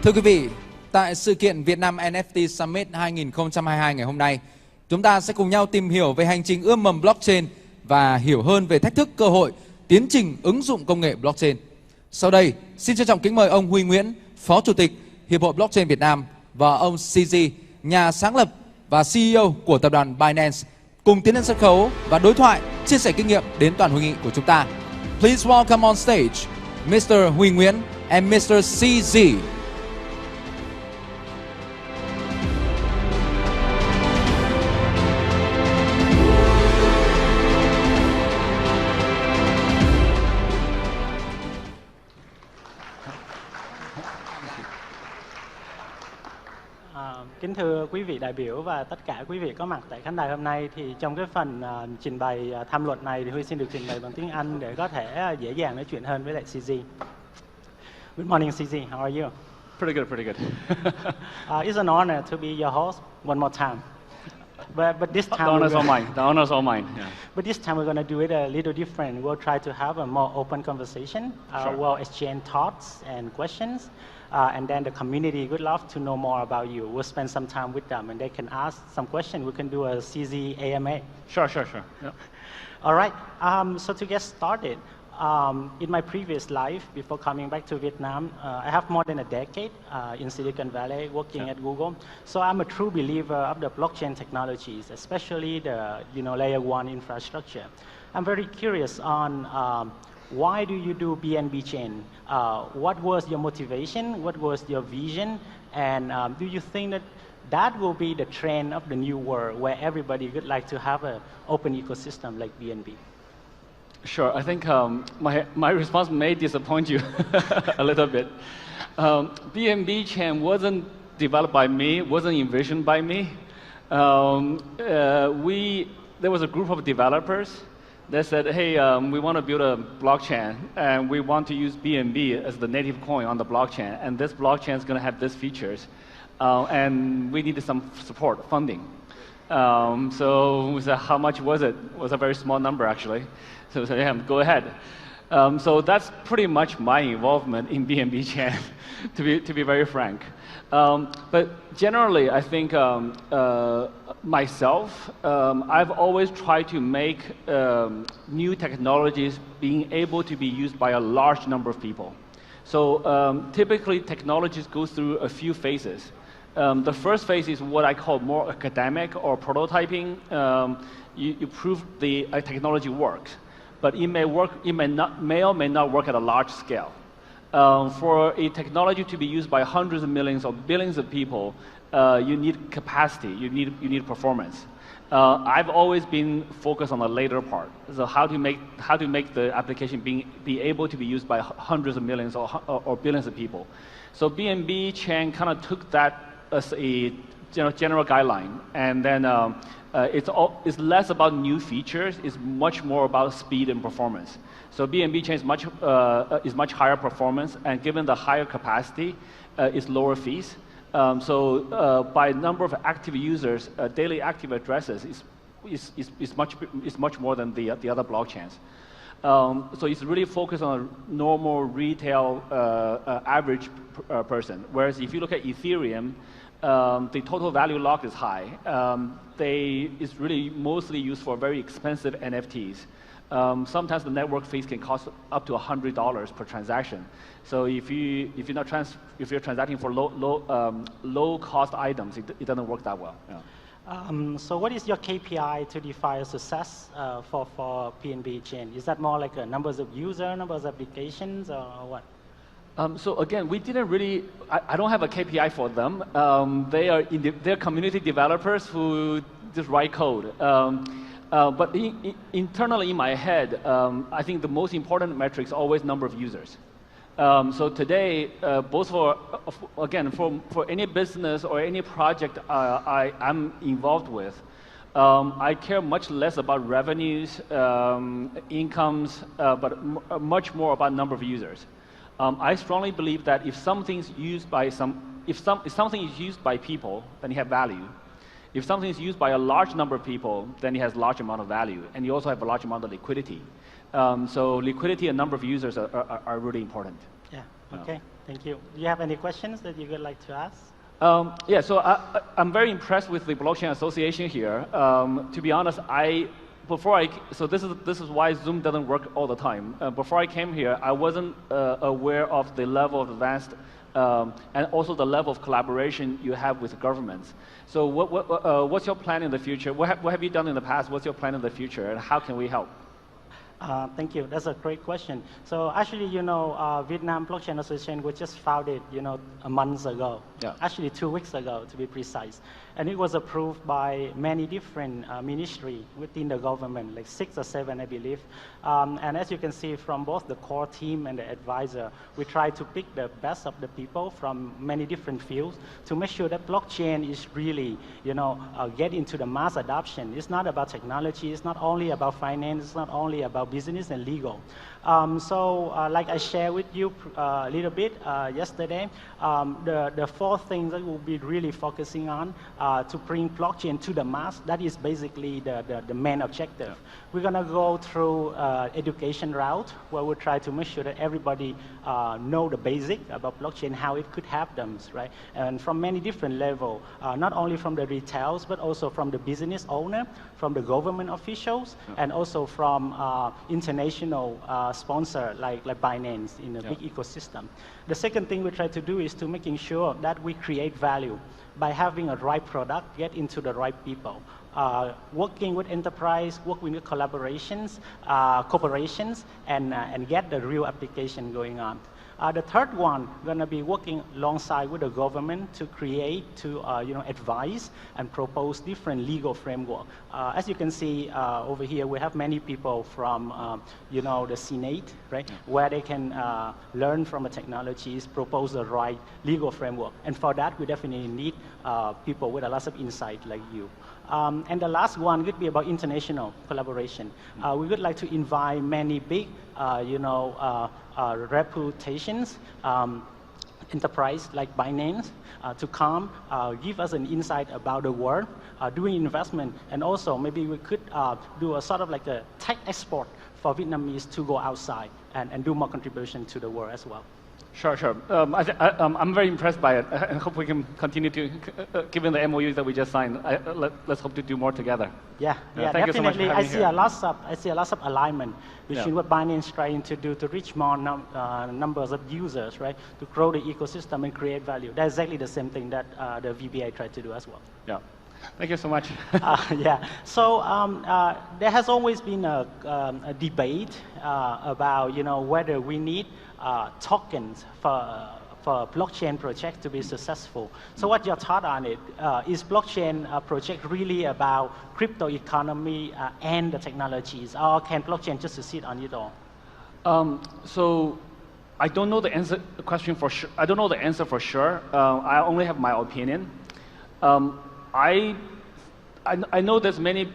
Thưa quý vị, tại sự kiện Việt Nam NFT Summit 2022 ngày hôm nay, chúng ta sẽ cùng nhau tìm hiểu về hành trình ươm mầm blockchain và hiểu hơn về thách thức, cơ hội, tiến trình ứng dụng công nghệ blockchain. Sau đây, xin trân trọng kính mời ông Huy Nguyễn, Phó Chủ tịch Hiệp hội Blockchain Việt Nam và ông CZ, nhà sáng lập và CEO của tập đoàn Binance, cùng tiến lên sân khấu và đối thoại, chia sẻ kinh nghiệm đến toàn hội nghị của chúng ta. Please welcome on stage Mr. Huy Nguyễn and Mr. CZ. Kính thưa quý vị đại biểu và tất cả quý vị có mặt tại khán đài hôm nay, thì trong cái phần trình bày tham luận này thì Huy xin được trình bày bằng tiếng Anh để có thể dễ dàng nói chuyện hơn với lại CZ. Good morning, CZ. How are you? Pretty good, pretty good. It's an honor to be your host one more time. But this time the honors all mine. The honors all mine. Yeah. But this time we're going to do it a little different. We'll try to have a more open conversation. Sure. We'll exchange thoughts and questions. And then the community would love to know more about you. We'll spend some time with them and they can ask some questions. We can do a CZ AMA. Sure. Yeah. All right. So to get started, in my previous life, before coming back to Vietnam, I have more than a decade in Silicon Valley working at Google. So I'm a true believer of the blockchain technologies, especially the layer one infrastructure. I'm very curious on why do you do BNB chain? What was your motivation? What was your vision? And do you think that will be the trend of the new world where everybody would like to have an open ecosystem like BNB? Sure. I think my response may disappoint you a little bit. BNB chain wasn't developed by me, wasn't envisioned by me. There was a group of developers that said, hey, we want to build a blockchain and we want to use BNB as the native coin on the blockchain, and this blockchain is going to have these features, and we needed some support, funding. So we said, how much was it? It was a very small number actually. So we said, yeah, go ahead. So that's pretty much my involvement in BNB chain, to be very frank. But generally, I think myself, I've always tried to make new technologies being able to be used by a large number of people. So typically, technologies go through a few phases. The first phase is what I call more academic or prototyping. You prove the technology works, but it may work, may or may not work at a large scale. For a technology to be used by hundreds of millions or billions of people, you need capacity, you need performance. I've always been focused on the later part. So how to make the application be able to be used by hundreds of millions or billions of people. So BNB chain kind of took that as a general guideline, and then it's less about new features, it's much more about speed and performance. So BNB chain is much higher performance, and given the higher capacity, it's lower fees. So by number of active users, daily active addresses is much more than the other blockchains. So it's really focused on a normal retail average person. Whereas if you look at Ethereum, the total value locked is high. It's really mostly used for very expensive NFTs. Sometimes the network fees can cost up to $100 per transaction. So if you're transacting for low cost items, it doesn't work that well. Yeah. So what is your KPI to define success for BNB chain? Is that more like numbers of users, numbers of applications, or what? So again, we didn't really, I don't have a KPI for them. They're community developers who just write code. But internally in my head, I think the most important metric is always number of users. So today, both for any business or any project I'm involved with, I care much less about revenues, incomes, but much more about number of users. I strongly believe that if something is used by people, then it has value. If something is used by a large number of people, then it has a large amount of value, and you also have a large amount of liquidity. So liquidity and number of users are really important. Yeah. Okay. Thank you. Do you have any questions that you would like to ask? Yeah, so I'm very impressed with the Blockchain Association here. To be honest, so this is why Zoom doesn't work all the time. Before I came here, I wasn't aware of the level of advanced and also the level of collaboration you have with governments. So what's your plan in the future? What have you done in the past? What's your plan in the future, and how can we help? Thank you. That's a great question. So actually, Vietnam Blockchain Association was just founded, a month ago. Yeah. Actually, 2 weeks ago, to be precise. And it was approved by many different ministries within the government, like 6 or 7, I believe. And as you can see from both the core team and the advisor, we try to pick the best of the people from many different fields to make sure that blockchain is really, get into the mass adoption. It's not about technology. It's not only about finance. It's not only about business and legal. Like I shared with you a little bit yesterday, the 4 things that we'll be really focusing on to bring blockchain to the mass, that is basically the main objective. We're going to go through education route where we'll try to make sure that everybody know the basic about blockchain, how it could happen, right? And from many different levels, not only from the retails, but also from the business owner, from the government officials, and also from international sponsor like Binance in a big ecosystem. The second thing we try to do is to making sure that we create value by having a right product get into the right people. Working with enterprise, working with collaborations, corporations, and get the real application going on. The third one, going to be working alongside with the government to create, to advise and propose different legal framework. As you can see over here, we have many people from the Senate, right, where they can learn from the technologies, propose the right legal framework. And for that, we definitely need people with a lot of insight like you. And the last one would be about international collaboration. We would like to invite many big, reputations, enterprise like Binance to come, give us an insight about the world, doing investment, and also maybe we could do a sort of like a tech export for Vietnamese to go outside and do more contribution to the world as well. Sure, sure. I'm very impressed by it. I hope we can continue to, given the MOUs that we just signed, let's hope to do more together. Yeah, thank you so much for definitely. having me here. I see a lot of alignment between what Binance is trying to do to reach more numbers of users, right? To grow the ecosystem and create value. That's exactly the same thing that the VBA tried to do as well. Yeah. Thank you so much. Yeah. So there has always been a debate about whether we need tokens for blockchain project to be successful. So what your thought on it? Is blockchain project really about crypto economy and the technologies, or can blockchain just succeed on it all? So I don't know the question for sure. I don't know the answer for sure. I only have my opinion. I know there's many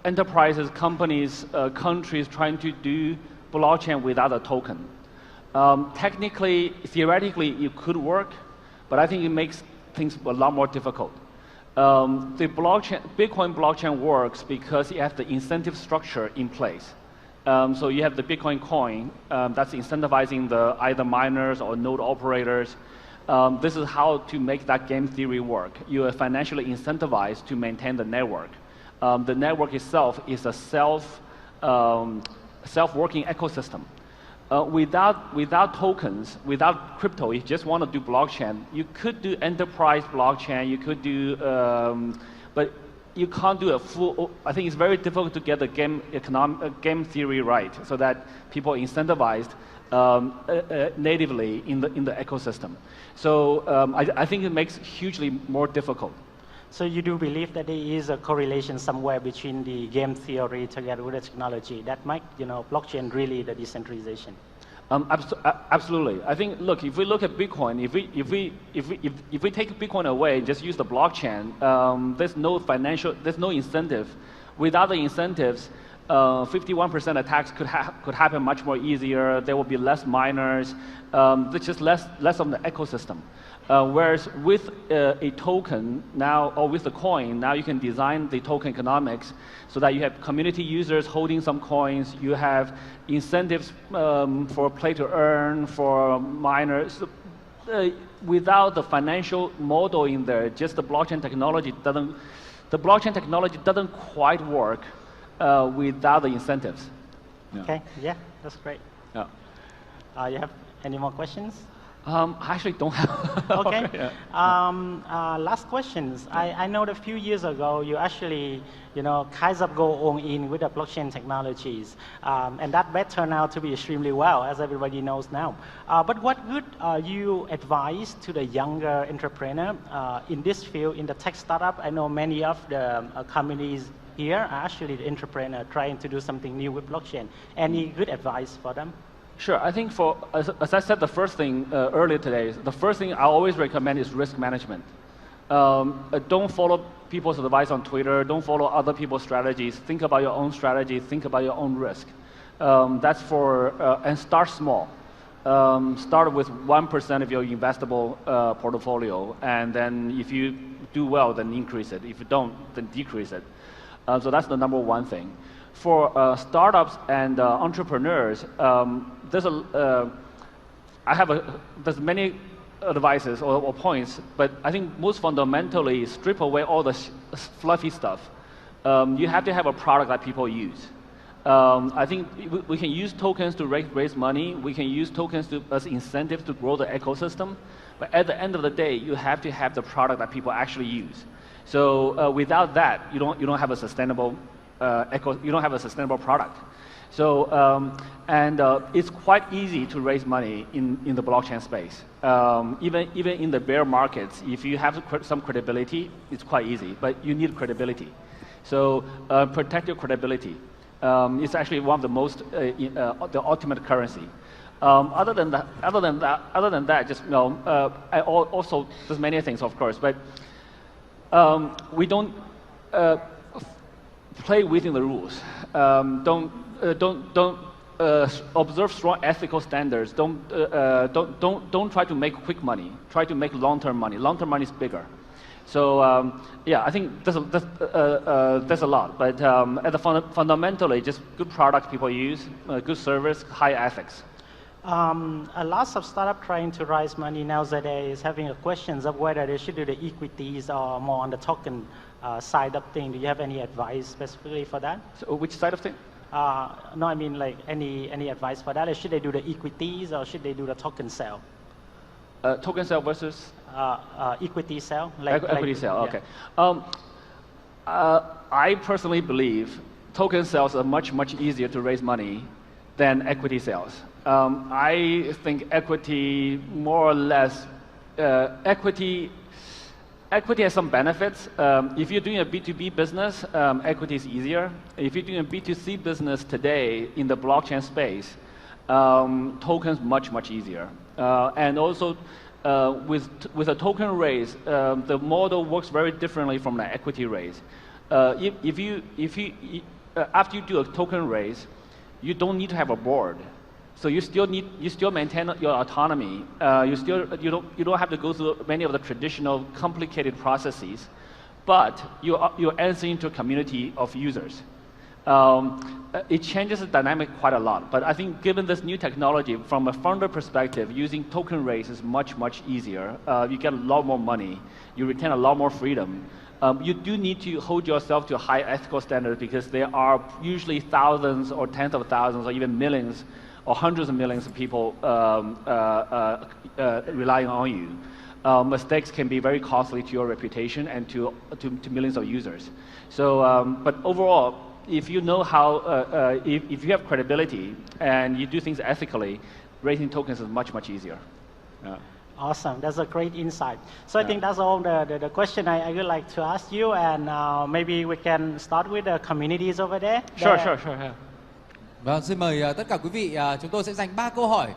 enterprises, companies, countries trying to do blockchain without a token. Technically, theoretically, it could work, but I think it makes things a lot more difficult. The Bitcoin blockchain works because you have the incentive structure in place. So you have the Bitcoin coin that's incentivizing the either miners or node operators. This is how to make that game theory work. You are financially incentivized to maintain the network. The network itself is a self-working ecosystem. Without tokens, without crypto, if you just want to do blockchain, you could do enterprise blockchain, you could do, but you can't do a full, I think it's very difficult to get the game theory right so that people are incentivized natively in the ecosystem. So I think it makes hugely more difficult. So you do believe that there is a correlation somewhere between the game theory together with the technology that make blockchain really the decentralization? Absolutely. I think, look, if we look at Bitcoin, if we take Bitcoin away and just use the blockchain, there's no incentive. Without the incentives, 51% attacks could happen much more easier. There will be less miners. There's just less of the ecosystem. Whereas with a token now, or with a coin, now you can design the token economics so that you have community users holding some coins. You have incentives for play to earn, for miners. Without the financial model in there, just the blockchain technology doesn't quite work without the incentives. Yeah. Okay, yeah, that's great. Yeah. You have any more questions? I actually don't have. Okay. Yeah. Last questions. I know that a few years ago you actually, kind of go all in with the blockchain technologies, and that bet turned out to be extremely well, as everybody knows now. But what would you advise to the younger entrepreneur in this field, in the tech startup? I know many of the companies here are actually the entrepreneur trying to do something new with blockchain. Any good advice for them? Sure. I think as I said, the first thing earlier today, the first thing I always recommend is risk management. Don't follow people's advice on Twitter. Don't follow other people's strategies. Think about your own strategy. Think about your own risk. That's and start small. Start with 1% of your investable portfolio, and then if you do well, then increase it. If you don't, then decrease it. So that's the number one thing. For startups and entrepreneurs, there's many advices or points, but I think most fundamentally, strip away all the fluffy stuff. You have to have a product that people use. I think we can use tokens to raise money. We can use tokens as incentives to grow the ecosystem. But at the end of the day, you have to have the product that people actually use. So without that, you don't have a sustainable you don't have a sustainable product. So it's quite easy to raise money in the blockchain space. Even in the bear markets, if you have some credibility, it's quite easy. But you need credibility. So protect your credibility. It's actually one of the most the ultimate currency. Other than that, just also there's many things, of course, but we don't play within the rules. Don't observe strong ethical standards. Don't try to make quick money. Try to make long-term money. Long-term money is bigger. So yeah, I think there's a lot, but fundamentally, just good product people use, good service, high ethics. A lot of startups trying to raise money nowadays having questions of whether they should do the equities or more on the token side of things. Do you have any advice specifically for that? So which side of things? No, I mean like any advice for that? Should they do the equities or should they do the token sale? Token sale versus? Equity sale. Equity sale, okay. I personally believe token sales are much easier to raise money than equity sales. I think equity, more or less, equity has some benefits. If you're doing a B2B business, equity is easier. If you're doing a B2C business today in the blockchain space, tokens much easier. And also, with a token raise, the model works very differently from the equity raise. After you do a token raise, you don't need to have a board. So you still maintain your autonomy. You don't have to go through many of the traditional complicated processes, but you're answering to a community of users. It changes the dynamic quite a lot. But I think given this new technology, from a founder perspective, using token raise is much easier. You get a lot more money. You retain a lot more freedom. You do need to hold yourself to a high ethical standard because there are usually thousands or tens of thousands or even millions or hundreds of millions of people relying on you. Mistakes can be very costly to your reputation and to millions of users. So, but overall, if you know how, if you have credibility and you do things ethically, raising tokens is much easier. Awesome, that's a great insight. So I think that's all the question I would like to ask you, and maybe we can start with the communities over there. Sure. Yeah. Vâng, xin mời tất cả quý vị, chúng tôi sẽ dành 3 câu hỏi